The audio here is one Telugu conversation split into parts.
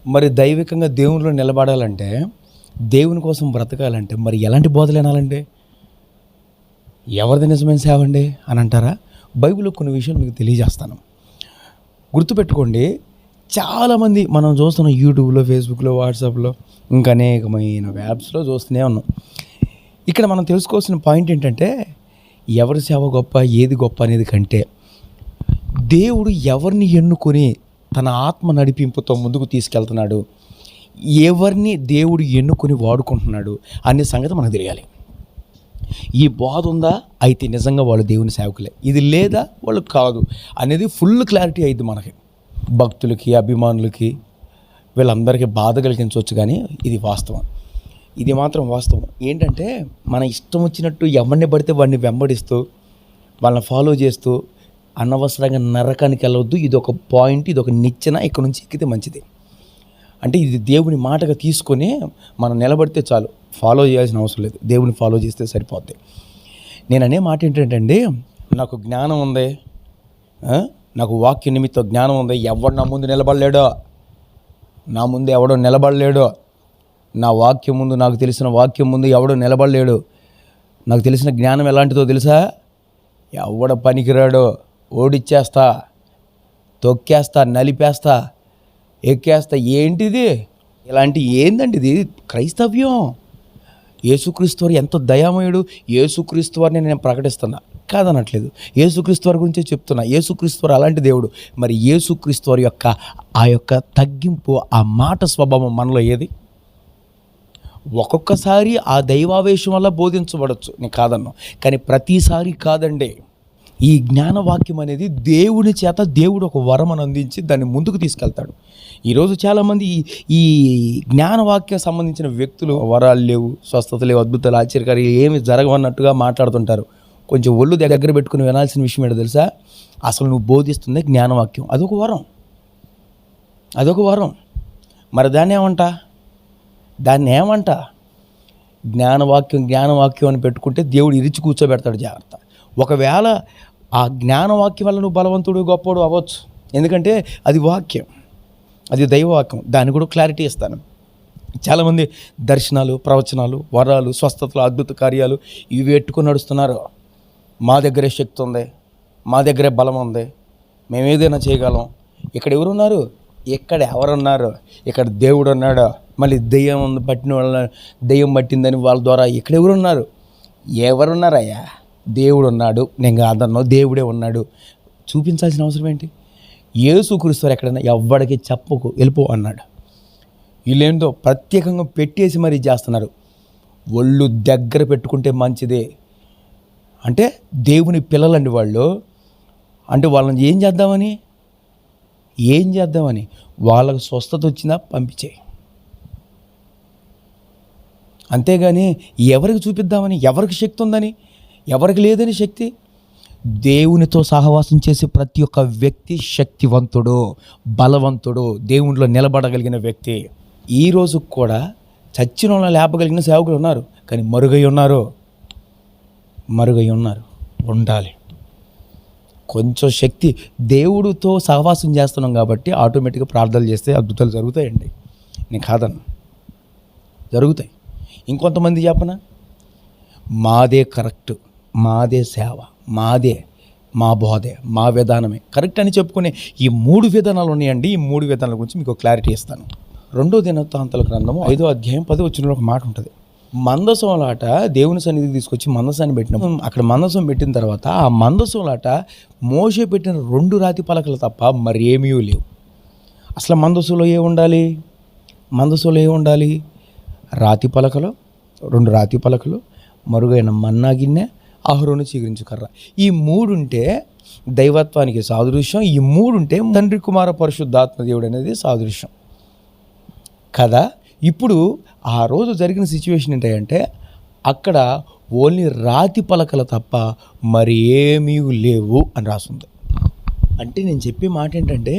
మరి దైవికంగా దేవునిలో నిలబడాలంటే, దేవుని కోసం బ్రతకాలంటే మరి ఎలాంటి బోధలు వినాలండి? ఎవరిది నిజమైన సేవ అండి అని అంటారా? బైబిల్లో కొన్ని విషయాలు మీకు తెలియజేస్తాను. గుర్తుపెట్టుకోండి, చాలామంది మనం చూస్తున్నాం యూట్యూబ్లో, ఫేస్బుక్లో, వాట్సాప్లో, ఇంకా అనేకమైన యాప్స్లో చూస్తూనే ఉన్నాం. ఇక్కడ మనం తెలుసుకోవాల్సిన పాయింట్ ఏంటంటే, ఎవరి సేవ గొప్ప, ఏది గొప్ప అనేది కంటే, దేవుడు ఎవరిని ఎన్నుకొని తన ఆత్మ నడిపింపుతో ముందుకు తీసుకెళ్తున్నాడు, ఎవరిని దేవుడు ఎన్నుకొని వాడుకుంటున్నాడు అనే సంగతి మనకు తెలియాలి. ఈ బోధ ఉందా అయితే నిజంగా వాళ్ళు దేవుని సేవకులే, ఇది లేదా వాళ్ళు కాదు అనేది ఫుల్ క్లారిటీ అయింది మనకి. భక్తులకి, అభిమానులకి, వీళ్ళందరికీ బాధ కలిగించవచ్చు, కానీ ఇది వాస్తవం. ఇది మాత్రం వాస్తవం. ఏంటంటే, మన ఇష్టం వచ్చినట్టు ఎవరిని పడితే వాడిని వెంబడిస్తూ వాళ్ళని ఫాలో చేస్తూ అనవసరంగా నరకానికి వెళ్ళవద్దు. ఇది ఒక పాయింట్, ఇది ఒక నిచ్చెన, ఇక్కడ నుంచి ఎక్కితే మంచిది. అంటే ఇది దేవుని మాటగా తీసుకొని మనం నిలబడితే చాలు, ఫాలో చేయాల్సిన అవసరం లేదు, దేవుని ఫాలో చేస్తే సరిపోద్ది. నేను అనే మాట ఏంటంటే, నాకు జ్ఞానం ఉంది, నాకు వాక్య నిమిత్తం జ్ఞానం ఉంది, ఎవడు నా ముందు నిలబడలేడో, నా ముందు ఎవడో నిలబడలేడో, నా వాక్యం ముందు, నాకు తెలిసిన వాక్యం ముందు ఎవడో నిలబడలేడు. నాకు తెలిసిన జ్ఞానం ఎలాంటిదో తెలుసా? ఎవడ పనికిరాడో ఓడిచ్చేస్తా, తొక్కేస్తా, నలిపేస్తా, ఎక్కేస్తా. ఏంటిది? ఇలాంటి ఏందండి ఇది? క్రైస్తవ్యం. యేసుక్రీస్తు వారు ఎంతో దయామయుడు. యేసుక్రీస్తు వారిని నేను ప్రకటిస్తున్నా, కాదనట్లేదు, యేసుక్రీస్తు వారి గురించే చెప్తున్నా. యేసుక్రీస్తు వారు అలాంటి దేవుడు. మరి యేసుక్రీస్తు వారి యొక్క ఆ యొక్క తగ్గింపు, ఆ మాట స్వభావం మనలో ఏది? ఒక్కొక్కసారి ఆ దైవావేశం వల్ల బోధించబడచ్చు, నేను కాదన్నా, కానీ ప్రతిసారి కాదండి. ఈ జ్ఞానవాక్యం అనేది దేవుని చేత దేవుడు ఒక వరమను అందించి దాన్ని ముందుకు తీసుకెళ్తాడు. ఈరోజు చాలామంది ఈ జ్ఞానవాక్యం సంబంధించిన వ్యక్తులు వరాలు లేవు, స్వస్థత లేవు, అద్భుతాలు, ఆశ్చర్యకార్యాలు ఏమి జరగవన్నట్టుగా మాట్లాడుతుంటారు. కొంచెం ఒళ్ళు దగ్గర పెట్టుకుని వినాల్సిన విషయం ఏంటో తెలుసా? అసలు నువ్వు బోధిస్తుంది జ్ఞానవాక్యం, అదొక వరం, అదొక వరం. మరి దాన్ని ఏమంట? జ్ఞానవాక్యం అని పెట్టుకుంటే దేవుడు ఇరిచి కూర్చోబెడతాడు, జాగ్రత్త. ఒకవేళ ఆ జ్ఞానవాక్యం వల్ల నువ్వు బలవంతుడు, గొప్పడు అవ్వచ్చు, ఎందుకంటే అది వాక్యం, అది దైవవాక్యం. దాన్ని కూడా క్లారిటీ ఇస్తాను. చాలామంది దర్శనాలు, ప్రవచనాలు, వరాలు, స్వస్థతలు, అద్భుత కార్యాలు ఇవి పెట్టుకుని నడుస్తున్నారు. మా దగ్గరే శక్తి ఉంది, మా దగ్గరే బలం ఉంది, మేము ఏదైనా చేయగలం. ఇక్కడ ఎవరున్నారు? ఇక్కడ దేవుడు ఉన్నాడు. మళ్ళీ దెయ్యం పట్టిందని వాళ్ళ ద్వారా ఇక్కడ ఎవరున్నారయ్యా? దేవుడు ఉన్నాడు, నేను కాదన్నా, దేవుడే ఉన్నాడు. చూపించాల్సిన అవసరం ఏంటి? యేసుక్రీస్తు ఎక్కడైనా ఎవ్వడికి చెప్పకు, వెళ్ళిపో అన్నాడు. వీళ్ళేంటో ప్రత్యేకంగా పెట్టేసి మరీ చేస్తున్నారు. ఒళ్ళు దగ్గర పెట్టుకుంటే మంచిదే. అంటే దేవుని పిల్లలండి వాళ్ళు. అంటే వాళ్ళని ఏం చేద్దామని వాళ్ళకు స్వస్థత వచ్చిందా పంపించేయి, అంతేగాని ఎవరికి చూపిద్దామని, ఎవరికి శక్తి ఉందని, ఎవరికి లేదని శక్తి. దేవునితో సహవాసం చేసే ప్రతి ఒక్క వ్యక్తి శక్తివంతుడు, బలవంతుడు, దేవునిలో నిలబడగలిగిన వ్యక్తి. ఈరోజు కూడా చచ్చిన వాళ్ళని లేపగలిగిన సేవకులు ఉన్నారు, కానీ మరుగై ఉన్నారు. ఉండాలి కొంచెం శక్తి. దేవుడితో సహవాసం చేస్తున్నాం కాబట్టి ఆటోమేటిక్గా ప్రార్థనలు చేస్తే అద్భుతాలు జరుగుతాయండి, నేను కాదను, జరుగుతాయి. ఇంకొంతమంది చెప్పనా, మాదే కరెక్ట్, మాదే సేవ, మా బోధే, మా విధానమే కరెక్ట్ అని చెప్పుకునే ఈ 3 విధానాలు ఉన్నాయండి. ఈ 3 విధానాల గురించి మీకు క్లారిటీ ఇస్తాను. 2వ దినవృత్తాంతాల గ్రంథము 5వ అధ్యాయం 10వ వచనంలో ఒక మాట ఉంటుంది. మందసంలాట దేవుని సన్నిధికి తీసుకొచ్చి మందసాన్ని పెట్టినప్పుడు, అక్కడ మందసం పెట్టిన తర్వాత ఆ మందసంలాట మోషే పెట్టిన 2 రాతి పలకలు తప్ప మరి ఏమీ లేవు. అసలు మందసంలో ఏముండాలి? రాతి పలకలు, 2 రాతి పలకలు, మరుగైన మన్నా గిన్నె, అహరోను చిగురించు కర్ర. ఈ 3 ఉంటే దైవత్వానికి సాదృశ్యం. ఈ 3 ఉంటే తండ్రి, కుమార, పరిశుద్ధాత్మ దేవుడు అనేది సాదృశ్యం కదా. ఇప్పుడు ఆ రోజు జరిగిన సిచ్యువేషన్ ఏంటంటే, అక్కడ ఓన్లీ రాతి పలకలు తప్ప మరి ఏమీ లేవు అని రాస్తుంది. అంటే నేను చెప్పే మాట ఏంటంటే,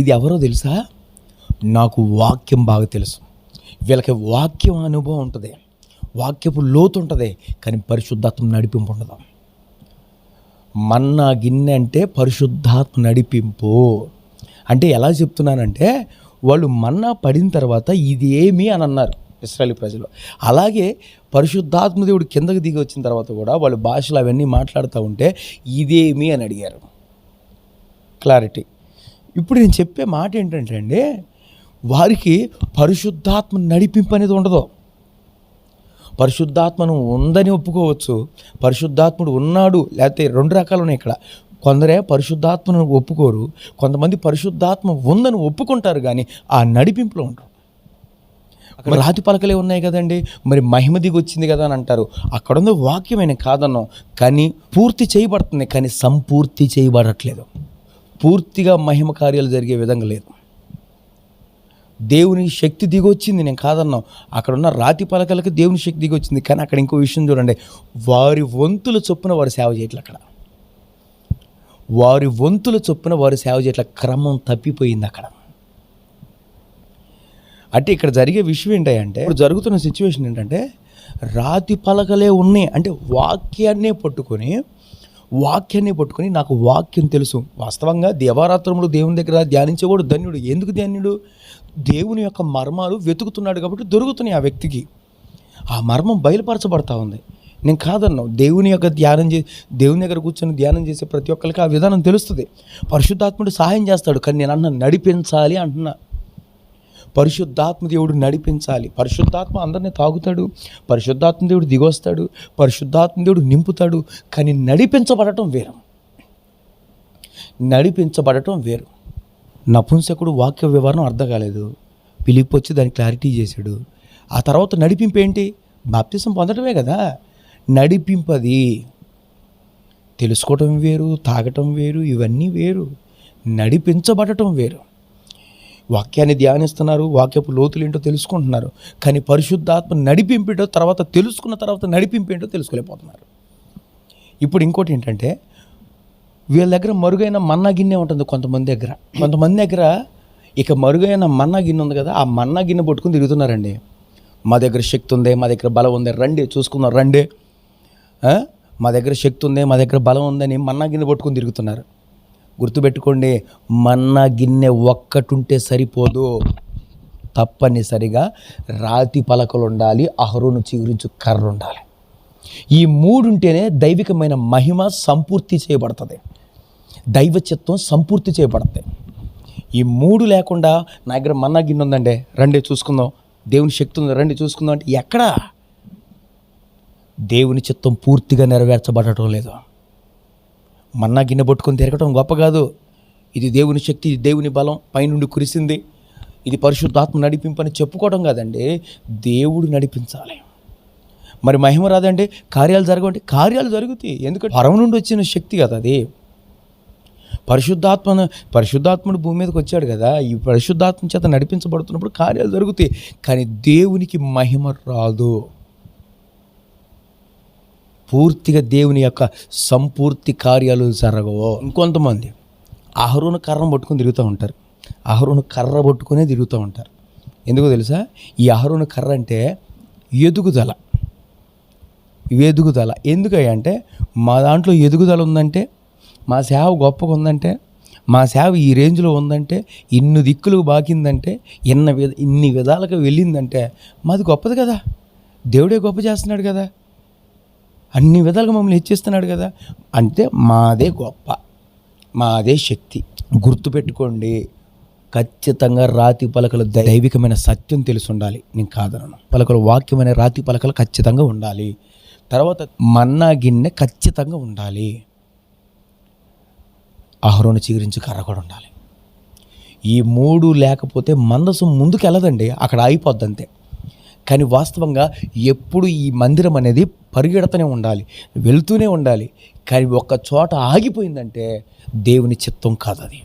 ఇది ఎవరో తెలుసా? నాకు వాక్యం బాగా తెలుసు. వీళ్ళకి వాక్యం అనుభవం ఉంటుంది, వాక్యపు లోతు ఉంటుంది, కానీ పరిశుద్ధాత్మ నడిపింపు ఉండదు. మన్నా గిన్నె అంటే పరిశుద్ధాత్మ నడిపింపు. అంటే ఎలా చెప్తున్నానంటే, వాళ్ళు మన్నా పడిన తర్వాత ఇది ఏమి అని అన్నారు ఇశ్రాయేలు ప్రజలు. అలాగే పరిశుద్ధాత్మ దేవుడు కిందకి దిగి వచ్చిన తర్వాత కూడా వాళ్ళు భాషలు అవన్నీ మాట్లాడుతూ ఉంటే ఇదేమి అని అడిగారు. క్లారిటీ. ఇప్పుడు నేను చెప్పే మాట ఏంటంటే అండి, వారికి పరిశుద్ధాత్మ నడిపింపు అనేది ఉండదు. పరిశుద్ధాత్మను ఉందని ఒప్పుకోవచ్చు, పరిశుద్ధాత్ముడు ఉన్నాడు, లేకపోతే రెండు రకాలు ఉన్నాయి ఇక్కడ. కొందరే పరిశుద్ధాత్మను ఒప్పుకోరు, కొంతమంది పరిశుద్ధాత్మ ఉందని ఒప్పుకుంటారు కానీ ఆ నడిపింపులో ఉంటారు. అక్కడ రాతి పలకలే ఉన్నాయి కదండి, మరి మహిమ దిగి వచ్చింది కదా అని అంటారు. అక్కడ ఉన్న వాక్యమైన కాదన్నాం, కానీ పూర్తి చేయబడుతుంది, కానీ సంపూర్తి చేయబడట్లేదు. పూర్తిగా మహిమ కార్యాలు జరిగే విధంగా లేదు. దేవుని శక్తి దిగొచ్చింది, నేను కాదన్నాం. అక్కడ ఉన్న రాతి పలకలకి దేవుని శక్తి దిగొచ్చింది, కానీ అక్కడ ఇంకో విషయం చూడండి, వారి వంతుల చొప్పున వారు సేవ చేయట్లేదు. అక్కడ వారి వంతుల చొప్పున వారు సేవ చేయట్ల, క్రమం తప్పిపోయింది అక్కడ. అంటే ఇక్కడ జరిగే విషయం ఏంటంటే, ఇప్పుడు జరుగుతున్న సిచ్యువేషన్ ఏంటంటే, రాతి పలకలే ఉన్నాయి అంటే వాక్యాన్నే పట్టుకొని నాకు వాక్యం తెలుసు. వాస్తవంగా దేవారాత్రములు దేవుని దగ్గర ధ్యానించేవాడు ధన్యుడు. ఎందుకు ధన్యుడు? దేవుని యొక్క మర్మాలు వెతుకుతున్నాడు కాబట్టి దొరుకుతున్నాయి ఆ వ్యక్తికి. ఆ మర్మం బయలుపరచబడతా ఉంది. నేను కాదన్నాను, దేవుని యొక్క దేవుని దగ్గర కూర్చొని ధ్యానం చేసే ప్రతి ఒక్కరికి ఆ విధానం తెలుస్తుంది. పరిశుద్ధాత్ముడు సహాయం చేస్తాడు, కానీ నేను నడిపించాలి అంటున్నా. పరిశుద్ధాత్మ దేవుడు నడిపించాలి. పరిశుద్ధాత్మ అందరినీ తాగుతాడు, పరిశుద్ధాత్మ దేవుడు దిగొస్తాడు, పరిశుద్ధాత్మ దేవుడు నింపుతాడు, కానీ నడిపించబడటం వేరు. నపుంసకుడు వాక్య వివరణ అర్థం కాలేదు, పిలిపి వచ్చి దాన్ని క్లారిటీ చేశాడు. ఆ తర్వాత నడిపింపు ఏంటి? బాప్తిసం పొందడమే కదా. నడిపింపది తెలుసుకోవటం వేరు, తాగటం వేరు, ఇవన్నీ వేరు. నడిపించబడటం వేరు. వాక్యాన్ని ధ్యానిస్తున్నారు, వాక్యపు లోతులు ఏంటో తెలుసుకుంటున్నారు, కానీ పరిశుద్ధాత్మ నడిపింపేటో తర్వాత తెలుసుకున్న తర్వాత నడిపింపేంటో తెలుసుకోలేకపోతున్నారు. ఇప్పుడు ఇంకోటి ఏంటంటే, వీళ్ళ దగ్గర మరుగైన మన్నా గిన్నె ఉంటుంది కొంతమంది దగ్గర ఇక మరుగైన మన్నా గిన్నె ఉంది కదా, ఆ మన్నా గిన్నె పట్టుకుని తిరుగుతున్నారండి. మా దగ్గర శక్తి ఉంది, మా దగ్గర బలం ఉంది, రండి చూసుకుందాం రండి, మా దగ్గర శక్తి ఉంది, మా దగ్గర బలం ఉందని మన్నా గిన్నె పట్టుకుని తిరుగుతున్నారు. గుర్తుపెట్టుకోండి, మన్నా గిన్నె ఒక్కటుంటే సరిపోదు, తప్పనిసరిగా రాతి పలకలు ఉండాలి, అహరోను చిగురించు కర్ర ఉండాలి. ఈ మూడుంటేనే దైవికమైన మహిమ సంపూర్తి చేయబడుతుంది, దైవ చిత్తం సంపూర్తి చేయబడుతుంది. ఈ మూడు లేకుండా నా దగ్గర మన్నా గిన్నె ఉందండి, రండి చూసుకుందాం, దేవుని శక్తి ఉంది, రండి చూసుకుందాం అంటే ఎక్కడా దేవుని చిత్తం పూర్తిగా నెరవేర్చబడటం లేదు. మన్నా గిన్నె పట్టుకొని తిరగటం గొప్ప కాదు. ఇది దేవుని శక్తి, ఇది దేవుని బలం పైనుండి కురిసింది, ఇది పరిశుద్ధాత్మ నడిపింపని చెప్పుకోవడం కాదండి, దేవుడు నడిపించాలి. మరి మహిమ రాదంటే కార్యాలు జరగవంటే కార్యాలు జరుగుతాయి, ఎందుకంటే పరమ నుండి వచ్చిన శక్తి కదా అది. పరిశుద్ధాత్ముడు భూమి మీదకి వచ్చాడు కదా, ఈ పరిశుద్ధాత్మ చేత నడిపించబడుతున్నప్పుడు కార్యాలు జరుగుతాయి, కానీ దేవునికి మహిమ రాదు. పూర్తిగా దేవుని యొక్క సంపూర్తి కార్యాలు జరగవు. ఇంకొంతమంది అహరోను కర్రను పట్టుకొని తిరుగుతూ ఉంటారు, అహరోను కర్ర పట్టుకునే తిరుగుతూ ఉంటారు. ఎందుకో తెలుసా? ఈ అహరోను కర్ర అంటే ఎదుగుదల. ఎందుకంటే మా దాంట్లో ఎదుగుదల ఉందంటే, మా సేవ గొప్పగా ఉందంటే, మా సేవ ఈ రేంజ్లో ఉందంటే, ఇన్ని దిక్కులు బాకిందంటే, ఇన్ని విధాలుగా వెళ్ళిందంటే మాది గొప్పది కదా, దేవుడే గొప్ప చేస్తున్నాడు కదా, అన్ని విధాలుగా మమ్మల్ని హెచ్చిస్తున్నాడు కదా, అంటే మాదే గొప్ప, మాదే శక్తి. గుర్తుపెట్టుకోండి, ఖచ్చితంగా రాతి పలకలు దైవికమైన సత్యం తెలిసి ఉండాలి. నేను కాదనను, పలకలు వాక్యమైన రాతి పలకలు ఖచ్చితంగా ఉండాలి. తర్వాత మన్నా గిన్నె ఖచ్చితంగా ఉండాలి, అహరోను చిగురించి కర్ర కూడా ఉండాలి. ఈ మూడు లేకపోతే మందసం ముందుకు వెళ్ళదండి, అక్కడ ఆగిపోద్ది అంతే. కానీ వాస్తవంగా ఎప్పుడు ఈ మందిరం అనేది పరిగెడుతూనే ఉండాలి, వెళ్తూనే ఉండాలి. కానీ ఒక్క చోట ఆగిపోయిందంటే దేవుని చిత్తం కాదు అది.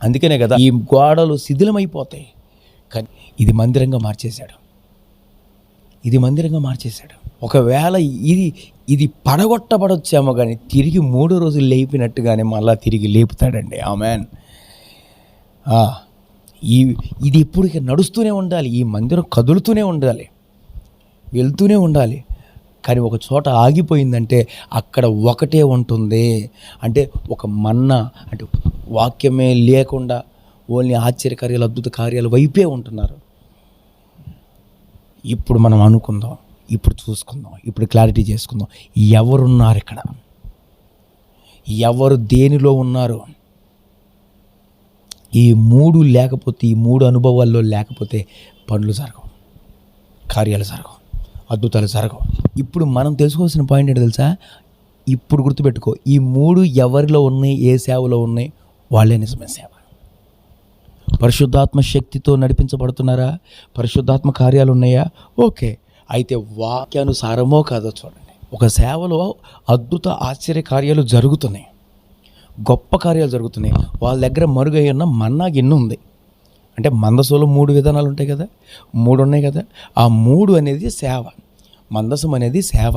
అందుకనే కదా ఈ గోడలు శిథిలమైపోతాయి. కానీ ఇది మందిరంగా మార్చేశాడు. ఒకవేళ ఇది పడగొట్టబడొచ్చేమో కానీ తిరిగి 3 రోజులు లేపినట్టుగానే మళ్ళీ తిరిగి లేపుతాడండి. ఆమేన్. ఇది ఇప్పుడు నడుస్తూనే ఉండాలి, ఈ మందిరం కదులుతూనే ఉండాలి, వెళ్తూనే ఉండాలి. కానీ ఒక చోట ఆగిపోయిందంటే అక్కడ ఒకటే ఉంటుంది. అంటే ఒక మన్నా అంటే వాక్యమే లేకుండా ఓన్లీ ఆశ్చర్యకార్యాలు, అద్భుత కార్యాలు వైపే ఉంటున్నారు. ఇప్పుడు మనం అనుకుందాం, ఇప్పుడు చూసుకుందాం, ఇప్పుడు క్లారిటీ చేసుకుందాం. ఎవరున్నారు ఇక్కడ? ఎవరు దేనిలో ఉన్నారు? ఈ 3 లేకపోతే, ఈ 3 అనుభవాల్లో లేకపోతే పనులు జరగవు, కార్యాలు జరగవు, అద్భుతాలు జరగవు. ఇప్పుడు మనం తెలుసుకోవాల్సిన పాయింట్ ఏంటో తెలుసా? ఇప్పుడు గుర్తుపెట్టుకో, ఈ 3 ఎవరిలో ఉన్నాయి, ఏ సేవలో ఉన్నాయి, వాళ్ళే నిజమైన సేవ. పరిశుద్ధాత్మ శక్తితో నడిపించబడుతున్నారా? పరిశుద్ధాత్మ కార్యాలు ఉన్నాయా? ఓకే. అయితే వాక్యానుసారమో కాదో చూడండి. ఒక సేవలో అద్భుత ఆశ్చర్య కార్యాలు జరుగుతున్నాయి, గొప్ప కార్యాలు జరుగుతున్నాయి. వాళ్ళ దగ్గర మరుగై ఉన్న మన్నా గిన్నె ఉంది. అంటే మందసంలో 3 విధానాలు ఉంటాయి కదా, 3 ఉన్నాయి కదా. ఆ 3 అనేది సేవ. మందసం అనేది సేవ.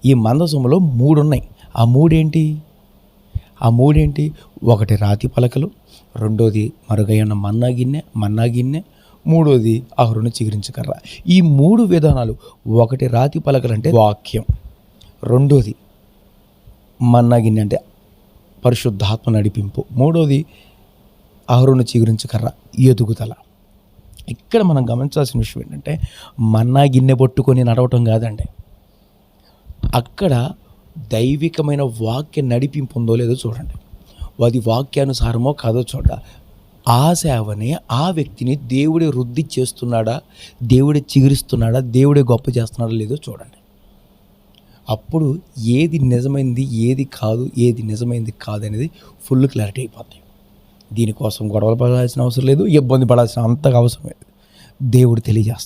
ఈ మందసంలో 3 ఉన్నాయి. ఆ 3 ఏంటి? ఆ 3 ఏంటి? ఒకటి రాతి పలకలు, రెండోది మరుగై ఉన్న మన్నా గిన్నె, మూడోది అహరోను చిగురించు కర్ర. ఈ 3 విధానాలు, ఒకటి రాతి పలకలు అంటే వాక్యం, రెండోది మన్నా గిన్నె అంటే పరిశుద్ధాత్మ నడిపింపు, మూడోది అహరోను చిగురించు కర్ర ఎదుగుదల. ఇక్కడ మనం గమనించాల్సిన విషయం ఏంటంటే, మన్నా గిన్నె పట్టుకొని నడవటం కాదండి. అక్కడ దైవికమైన వాక్య నడిపింపు ఉందో లేదో చూడండి. అది వాక్యానుసారమో కాదో చూడాలి. ఆ సేవని, ఆ వ్యక్తిని దేవుడే వృద్ధి చేస్తున్నాడా, దేవుడే చిగురిస్తున్నాడా, దేవుడే గొప్ప చేస్తున్నాడా లేదో చూడండి. అప్పుడు ఏది నిజమైంది, ఏది కాదు, ఏది నిజమైంది కాదు అనేది ఫుల్ క్లారిటీ అయిపోతాయి. దీనికోసం గొడవలు పడాల్సిన అవసరం లేదు, ఇబ్బంది పడాల్సిన అంతగా అవసరం లేదు. దేవుడు తెలియజేస్తాడు.